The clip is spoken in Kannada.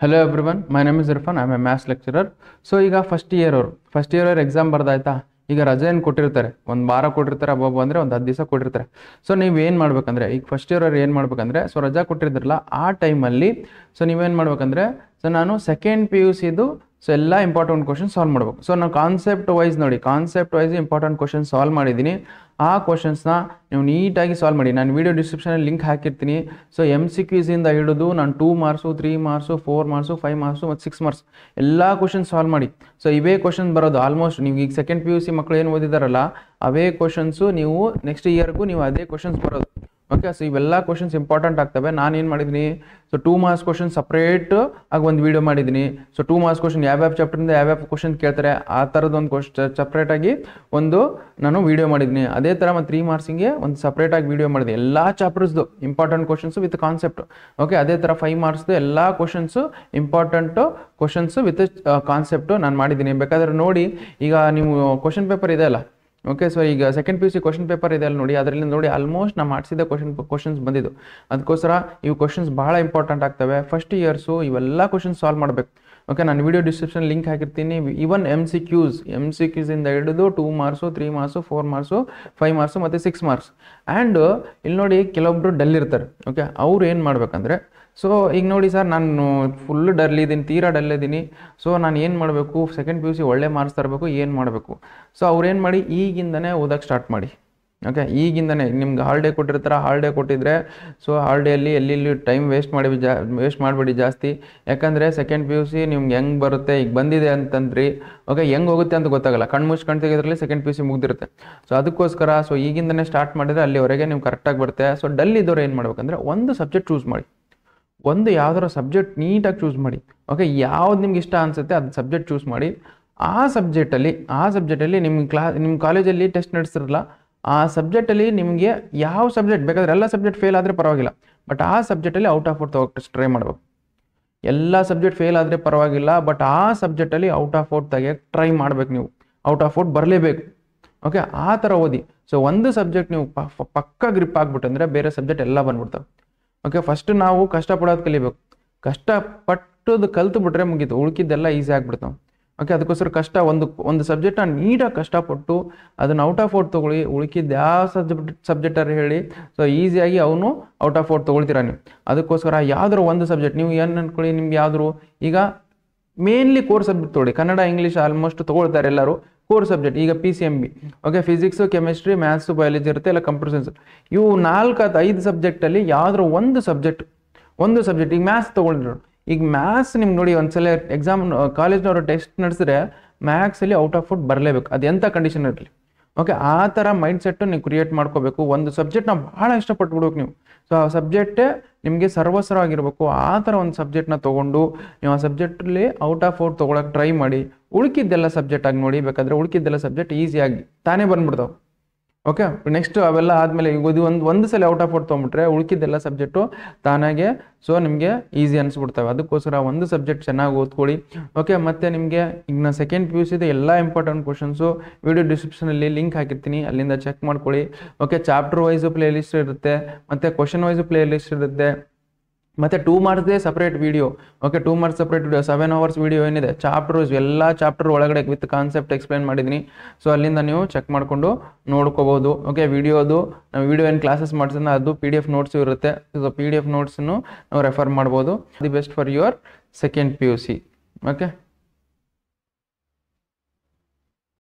Hello everyone, my name is Irfan. I am a maths lecturer. So ಈಗ ಫಸ್ಟ್ ಇಯರ್ ಎಕ್ಸಾಮ್ ಬರ್ದಾಯ್ತಾ. ಈಗ ರಜೆ ಏನು ಕೊಟ್ಟಿರ್ತಾರೆ, ಒಂದು ವಾರ ಕೊಟ್ಟಿರ್ತಾರೆ, ಒಬ್ಬೊಬ್ಬ ಅಂದರೆ ಒಂದು 10 ದಿವಸ ಕೊಟ್ಟಿರ್ತಾರೆ. ಸೊ ನೀವು ಏನು ಮಾಡ್ಬೇಕಂದ್ರೆ, ಈಗ ಫಸ್ಟ್ ಇಯರ್ ಏನು ಮಾಡ್ಬೇಕಂದ್ರೆ, ಸೊ ರಜಾ ಕೊಟ್ಟಿರ್ತಾರಲ್ಲ ಆ ಟೈಮಲ್ಲಿ ಸೊ ನೀವೇನು ಮಾಡ್ಬೇಕಂದ್ರೆ, ಸೊ ನಾನು ಸೆಕೆಂಡ್ ಪಿ ಯು ಸಿದು ಸೊ ಎಲ್ಲ ಇಂಪಾರ್ಟೆಂಟ್ ಕ್ವಶನ್ ಸಾಲ್ವ್ ಮಾಡಬೇಕು. ಸೊ ನಾನು ಕಾನ್ಸೆಪ್ಟ್ ವೈಸ್ ನೋಡಿ, concept wise important question solve ಮಾಡಿದ್ದೀನಿ. ಆ ಕ್ವಶನ್ಸ್ನ ನೀವು ನೀಟಾಗಿ ಸಾಲ್ವ್ ಮಾಡಿ. ನಾನು ವೀಡಿಯೋ ಡಿಸ್ಕ್ರಿಪ್ಷನಲ್ಲಿ ಲಿಂಕ್ ಹಾಕಿರ್ತೀನಿ. ಸೊ MCQs ಹಿಡಿದು ನಾನು 2 ಮಾರ್ಕ್ಸು, 3 ಮಾರ್ಕ್ಸು, 4 ಮಾರ್ಕ್ಸು, 5 ಮಾರ್ಕ್ಸು ಮತ್ತು 6 ಮಾರ್ಕ್ಸ್ ಎಲ್ಲ ಕ್ವಶನ್ ಸಾಲ್ವ್ ಮಾಡಿ. ಸೊ ಇವೇ ಕ್ವಶನ್ ಬರೋದು ಆಲ್ಮೋಸ್ಟ್ ನೀವು ಈಗ ಸೆಕೆಂಡ್ ಪಿ ಯು ಸಿ ಮಕ್ಕಳು ಏನು ಓದಿದಾರಲ್ಲ ಅವೇ ಕ್ವಶನ್ಸು ನೀವು ನೆಕ್ಸ್ಟ್ ಇಯರ್ಗೂ ನೀವು ಅದೇ ಕ್ವಶನ್ಸ್ ಬರೋದು. ಓಕೆ, ಸೊ ಇವೆಲ್ಲ ಕ್ವಶನ್ಸ್ ಇಂಪಾರ್ಟೆಂಟ್ ಆಗ್ತವೆ. ನಾನು ಏನು ಮಾಡಿದ್ದೀನಿ, ಸೊ 2 ಮಾರ್ಕ್ಸ್ ಕ್ವಶನ್ ಸಪ್ರೇಟ್ ಆಗಿ ಒಂದು ವೀಡಿಯೋ ಮಾಡಿದ್ದೀನಿ. ಸೊ 2 ಮಾರ್ಕ್ಸ್ ಕ್ವಶನ್ ಯಾವ್ಯಾವ ಚಾಪ್ಟರಿಂದ ಯಾವ್ಯಾವ ಕ್ವಶನ್ ಕೇಳ್ತಾರೆ ಆ ಥರದ್ದು ಒಂದು ಸಪ್ರೇಟಾಗಿ ಒಂದು ನಾನು ವೀಡಿಯೋ ಮಾಡಿದ್ದೀನಿ. ಅದೇ ಥರ ಮತ್ತು 3 ಮಾರ್ಕ್ಸಿಗೆ ಒಂದು ಸಪ್ರೇಟಾಗಿ ವೀಡಿಯೋ ಮಾಡಿದೆ, ಎಲ್ಲ ಚಾಪ್ಟರ್ಸ್ದು important questions with concept. Okay, ಅದೇ ಥರ 5 ಮಾರ್ಕ್ಸ್ದು ಎಲ್ಲ questions important questions with concept ನಾನು ಮಾಡಿದ್ದೀನಿ. ಬೇಕಾದ್ರೆ ನೋಡಿ, ಈಗ ನೀವು ಕ್ವಶನ್ ಪೇಪರ್ ಇದೆ ಅಲ್ಲ. ಓಕೆ, ಸೊ ಈಗ second P U C question paper ಇದೆ ಅಲ್ಲಿ ನೋಡಿ, ಅದರಲ್ಲಿ ನೋಡಿ ಆಲ್ಮೋಸ್ಟ್ ನಾನು ಮಾಡಿಸಿದ ಕ್ವಶನ್ಸ್ ಬಂದಿದ್ದು. ಅದಕ್ಕೋಸ್ಕರ ಇವು ಕ್ವಶನ್ಸ್ ಭಾಳ ಇಂಪಾರ್ಟೆಂಟ್ ಆಗ್ತವೆ. ಫಸ್ಟ್ ಇಯರ್ಸು ಇವೆಲ್ಲ ಕ್ವಶನ್ಸ್ ಸಾಲ್ವ್ ಮಾಡಬೇಕು. ಓಕೆ, ನಾನು ವಿಡಿಯೋ ಡಿಸ್ಕ್ರಿಪ್ಷನ್ ಲಿಂಕ್ ಹಾಕಿರ್ತೀನಿ. ಈವನ್ MCQs ಹಿಡಿದು 2 ಮಾರ್ಕ್ಸು, 3 ಮಾರ್ಕ್ಸು, 4 ಮಾರ್ಕ್ಸು, 5 ಮಾರ್ಕ್ಸು ಮತ್ತು 6 ಮಾರ್ಕ್ಸ್. ಆ್ಯಂಡ್ ಇಲ್ಲಿ ನೋಡಿ ಕೆಲವೊಬ್ಬರು ಡಲ್ ಇರ್ತಾರೆ. ಓಕೆ, ಅವ್ರು ಏನು ಮಾಡ್ಬೇಕಂದ್ರೆ, ಸೊ ಈಗ ನೋಡಿ ಸರ್ ನಾನು ಫುಲ್ ಡಲ್ ಇದ್ದೀನಿ, ತೀರಾ ಡಲ್ ಇದ್ದೀನಿ. ಸೊ ನಾನು ಏನು ಮಾಡಬೇಕು, ಸೆಕೆಂಡ್ ಪಿ ಯು ಸಿ ಒಳ್ಳೆ ಮಾರ್ಕ್ಸ್ ತರಬೇಕು, ಏನು ಮಾಡಬೇಕು? ಸೊ ಅವ್ರು ಏನು ಮಾಡಿ, ಈಗಿಂದನೇ ಓದೋಕ್ಕೆ ಸ್ಟಾರ್ಟ್ ಮಾಡಿ. ಓಕೆ, ಈಗಿಂದನೇ ನಿಮ್ಗೆ ಹಾಲಿಡೇ ಕೊಟ್ಟಿರ್ತಾರೆ, ಹಾಲಿಡೇ ಕೊಟ್ಟಿದ್ರೆ ಸೊ ಹಾಲಿಡೇಯಲ್ಲಿ ಎಲ್ಲಿ ಟೈಮ್ ವೇಸ್ಟ್ ಮಾಡಬೇಡಿ ಜಾಸ್ತಿ. ಯಾಕಂದರೆ ಸೆಕೆಂಡ್ ಪಿ ಯು ಸಿ ನಿಮ್ಗೆ ಹೆಂಗೆ ಬರುತ್ತೆ, ಈಗ ಬಂದಿದೆ ಅಂತಂದ್ರಿ. ಓಕೆ, ಹೆಂಗೆ ಹೋಗುತ್ತೆ ಅಂತ ಗೊತ್ತಾಗಲ್ಲ, ಕಣ್ಣು ತೆಗೆದ್ರಲ್ಲಿ ಸೆಕೆಂಡ್ ಪಿ ಯು ಸಿ ಮುಗ್ದಿರುತ್ತೆ. ಸೊ ಅದಕ್ಕೋಸ್ಕರ ಸೊ ಈಗಿಂದನೇ ಸ್ಟಾರ್ಟ್ ಮಾಡಿದರೆ ಅಲ್ಲಿವರೆಗೆ ನೀವು ಕರೆಕ್ಟಾಗಿ ಬರುತ್ತೆ. ಸೊ ಡಲ್ ಇದ್ದವ್ರು ಏನು ಮಾಡ್ಬೇಕಂದ್ರೆ, ಒಂದು ಸಬ್ಜೆಕ್ಟ್ ಚೂಸ್ ಮಾಡಿ, ಒಂದು ಯಾವ್ದಾರ ಸಬ್ಜೆಕ್ಟ್ ನೀಟಾಗಿ ಚೂಸ್ ಮಾಡಿ. ಓಕೆ, ಯಾವ್ದು ನಿಮ್ಗೆ ಇಷ್ಟ ಅನಿಸುತ್ತೆ ಅದು ಸಬ್ಜೆಕ್ಟ್ ಚೂಸ್ ಮಾಡಿ. ಆ ಸಬ್ಜೆಕ್ಟಲ್ಲಿ ನಿಮ್ಮ ಕಾಲೇಜಲ್ಲಿ ಟೆಸ್ಟ್ ನಡೆಸಿರಲ್ಲ, ಆ ಸಬ್ಜೆಕ್ಟಲ್ಲಿ ನಿಮಗೆ ಯಾವ ಸಬ್ಜೆಕ್ಟ್ ಬೇಕಾದ್ರೆ ಎಲ್ಲ ಸಬ್ಜೆಕ್ಟ್ ಫೇಲ್ ಆದರೆ ಪರವಾಗಿಲ್ಲ, ಬಟ್ ಆ ಸಬ್ಜೆಕ್ಟಲ್ಲಿ ಔಟ್ ಆಫ್ 4 ತಗೋಕ್ಕೆ ಟ್ರೈ ಮಾಡಬೇಕು. ಎಲ್ಲ ಸಬ್ಜೆಕ್ಟ್ ಫೇಲ್ ಆದರೆ ಪರವಾಗಿಲ್ಲ, ಬಟ್ ಆ ಸಬ್ಜೆಕ್ಟಲ್ಲಿ ಔಟ್ ಆಫ್ 4 ತೆಗಿಯೋಕ್ಕೆ ಟ್ರೈ ಮಾಡಬೇಕು. ನೀವು ಔಟ್ ಆಫ್ 4 ಬರಲೇಬೇಕು. ಓಕೆ, ಆ ಥರ ಓದಿ. ಸೊ ಒಂದು ಸಬ್ಜೆಕ್ಟ್ ನೀವು ಪಕ್ಕ ಗ್ರಿಪ್ ಆಗಿಬಿಟ್ಟಂದ್ರೆ ಬೇರೆ ಸಬ್ಜೆಕ್ಟ್ ಎಲ್ಲ ಬಂದ್ಬಿಡ್ತವೆ. ಓಕೆ, ಫಸ್ಟ್ ನಾವು ಕಷ್ಟಪಡೋದು ಕಲಿಬೇಕು. ಕಷ್ಟಪಟ್ಟದು ಕಲ್ತು ಬಿಟ್ರೆ ಮುಗೀತು, ಉಳ್ಕಿದ್ದೆಲ್ಲ ಈಸಿ ಆಗಿಬಿಡ್ತಾವೆ. ಓಕೆ, ಅದಕ್ಕೋಸ್ಕರ ಒಂದು ಸಬ್ಜೆಕ್ಟನ್ನ ನೀಟಾಗಿ ಕಷ್ಟಪಟ್ಟು ಅದನ್ನು ಔಟ್ ಆಫ್ 4 ತೊಗೊಳ್ಳಿ. ಉಳ್ಕಿದ್ದು ಯಾವ ಸಬ್ಜೆಕ್ಟಲ್ಲಿ ಹೇಳಿ, ಸೊ ಈಸಿಯಾಗಿ ಅವನು ಔಟ್ ಆಫ್ 4 ತೊಗೊಳ್ತೀರ ನೀವು. ಅದಕ್ಕೋಸ್ಕರ ಯಾವ್ದಾರು ಒಂದು ಸಬ್ಜೆಕ್ಟ್ ನೀವು ಏನು ಅಂದ್ಕೊಳ್ಳಿ, ನಿಮ್ಗೆ ಯಾವ್ದಾರು ಈಗ ಮೇನ್ಲಿ ಕೋರ್ ಸಬ್ಜೆಕ್ಟ್ ತೊಗೊಳ್ಳಿ. ಕನ್ನಡ, ಇಂಗ್ಲೀಷ್ ಆಲ್ಮೋಸ್ಟ್ ತೊಗೊಳ್ತಾರೆ ಎಲ್ಲರೂ. ಕೋರ್ ಸಬ್ಜೆಕ್ಟ್ ಈಗ PCMB. Okay, physics, chemistry, maths, biology ಇರುತ್ತೆ, ಇಲ್ಲ ಕಂಪ್ಯೂಟರ್ ಸೈನ್ಸ್. ಇವು 4-5 ಸಬ್ಜೆಕ್ಟಲ್ಲಿ ಯಾವ್ದಾರು ಒಂದು ಸಬ್ಜೆಕ್ಟ್ ಈಗ ಮ್ಯಾಥ್ಸ್ ತೊಗೊಂಡ್ರು. ಈಗ ಮ್ಯಾಥ್ಸ್ ನಿಮ್ಗೆ ನೋಡಿ, ಒಂದ್ಸಲ ಎಕ್ಸಾಮ್ ಕಾಲೇಜ್ನವರು ಟೆಸ್ಟ್ ನಡೆಸಿದ್ರೆ ಮ್ಯಾಥ್ಸಲ್ಲಿ ಔಟ್ ಆಫ್ 4 ಬರಲೇಬೇಕು, ಅದು ಎಂಥ ಕಂಡೀಷನ್ ಇರಲಿ. ಓಕೆ, ಆ ಥರ ಮೈಂಡ್ಸೆಟ್ಟು ನೀವು ಕ್ರಿಯೇಟ್ ಮಾಡ್ಕೋಬೇಕು. ಒಂದು ಸಬ್ಜೆಕ್ಟ್ನ ಭಾಳ ಇಷ್ಟಪಟ್ಬಿಡ್ಬೇಕು ನೀವು. ಸೊ ಆ ಸಬ್ಜೆಕ್ಟೇ ನಿಮಗೆ ಸರ್ವಸ್ವವಾಗಿರಬೇಕು. ಆ ಥರ ಒಂದು ಸಬ್ಜೆಕ್ಟ್ನ ತೊಗೊಂಡು ನೀವು ಆ ಸಬ್ಜೆಕ್ಟಲ್ಲಿ ಔಟ್ ಆಫ್ 4 ತೊಗೊಳಕ್ಕೆ ಟ್ರೈ ಮಾಡಿ. ಉಳ್ಕಿದ್ದೆಲ್ಲ ಸಬ್ಜೆಕ್ಟಾಗಿ ನೋಡಿ, ಬೇಕಾದರೆ ಉಳ್ಕಿದ್ದೆಲ್ಲ ಸಬ್ಜೆಕ್ಟ್ ಈಸಿಯಾಗಿ ತಾನೇ ಬಂದ್ಬಿಡ್ತಾವೆ. ಓಕೆ, ನೆಕ್ಸ್ಟ್ ಅವೆಲ್ಲ ಆದಮೇಲೆ ಈಗ ಒಂದು ಸಲ ಔಟ್ ಆಫ್ 4 ತೊಗೊಂಬಿಟ್ರೆ ಉಳ್ಕಿದ್ದೆಲ್ಲ ಸಬ್ಜೆಕ್ಟು ತಾನಾಗೆ ಸೊ ನಿಮಗೆ ಈಸಿ ಅನಿಸ್ಬಿಡ್ತವೆ. ಅದಕ್ಕೋಸ್ಕರ ಒಂದು ಸಬ್ಜೆಕ್ಟ್ ಚೆನ್ನಾಗಿ ಓದ್ಕೊಳ್ಳಿ. ಓಕೆ, ಮತ್ತು ನಿಮಗೆ ಈಗ ನಾನು ಸೆಕೆಂಡ್ ಪಿ ಯು ಸಿದು ಎಲ್ಲ ಇಂಪಾರ್ಟೆಂಟ್ ಕ್ವಶನ್ಸು ವಿಡಿಯೋ ಡಿಸ್ಕ್ರಿಪ್ಷನಲ್ಲಿ ಲಿಂಕ್ ಹಾಕಿರ್ತೀನಿ, ಅಲ್ಲಿಂದ ಚೆಕ್ ಮಾಡ್ಕೊಳ್ಳಿ. Okay, chapter wise playlist ಇರುತ್ತೆ, ಮತ್ತು ಕ್ವಶನ್ ವೈಸು ಪ್ಲೇ ಲಿಸ್ಟ್ ಇರುತ್ತೆ, ಮತ್ತು 2 ಮಾರ್ಕ್ಸ್ದೇ separate video. Okay, 2 marks separate video, 7 hours video ಏನಿದೆ ಎಲ್ಲ ಚಾಪ್ಟರ್ ಒಳಗಡೆ ವಿತ್ ಕಾನ್ಸೆಪ್ಟ್ ಎಕ್ಸ್ಪ್ಲೇನ್ ಮಾಡಿದ್ದೀನಿ. ಸೊ ಅಲ್ಲಿಂದ ನೀವು ಚೆಕ್ ಮಾಡಿಕೊಂಡು ನೋಡ್ಕೋಬೋದು. ಓಕೆ, ನಾವು ವಿಡಿಯೋ ಏನು ಕ್ಲಾಸಸ್ ಮಾಡಿಸಿದ್ರೆ ಅದು PDF ನೋಟ್ಸು ಇರುತ್ತೆ. ಸೊ PDF ನೋಟ್ಸನ್ನು ನಾವು ರೆಫರ್ ಮಾಡ್ಬೋದು. The best for your second PUC. Okay.